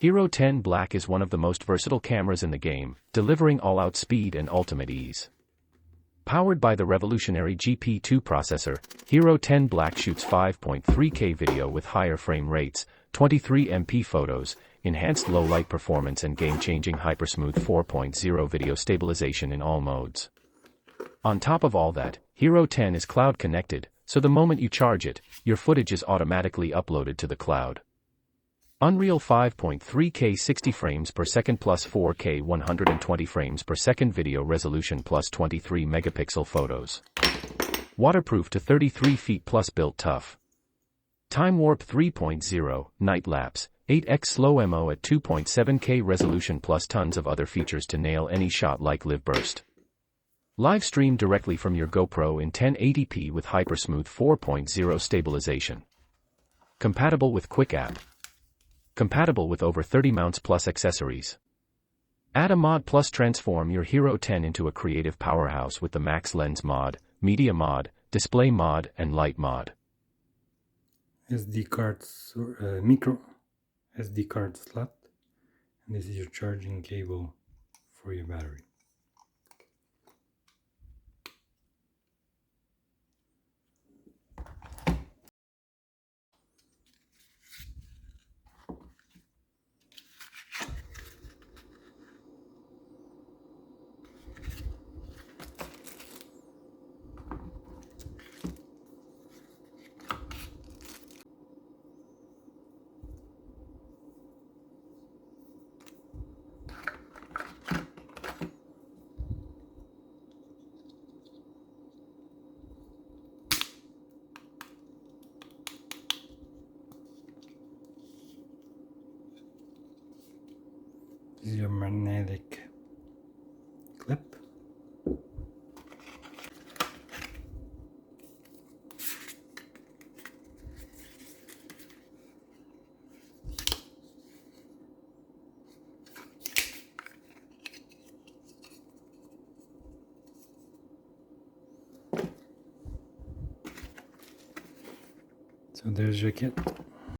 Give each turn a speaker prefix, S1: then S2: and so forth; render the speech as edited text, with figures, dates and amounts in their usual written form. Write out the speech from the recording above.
S1: HERO10 Black is one of the most versatile cameras in the game, delivering all-out speed and ultimate ease. Powered by the revolutionary GP2 processor, HERO10 Black shoots 5.3K video with higher frame rates, 23MP photos, enhanced low-light performance and game-changing HyperSmooth 4.0 video stabilization in all modes. On top of all that, HERO10 is cloud-connected, so the moment you charge it, your footage is automatically uploaded to the cloud. Unreal 5.3K 60 frames per second plus 4K 120 frames per second video resolution plus 23 megapixel photos. Waterproof to 33 feet plus built tough. TimeWarp 3.0, Night Lapse, 8x Slo-Mo at 2.7K resolution plus tons of other features to nail any shot like LiveBurst. Livestream directly from your GoPro in 1080p with HyperSmooth 4.0 stabilization. Compatible with Quick App. Compatible with over 30 mounts plus accessories. Add a mod plus transform your HERO10 into a creative powerhouse with the Max Lens mod, Media mod, Display mod and Light mod.
S2: SD card, micro SD card slot, and this is your charging cable for your battery. This is your magnetic clip. So there's your kit.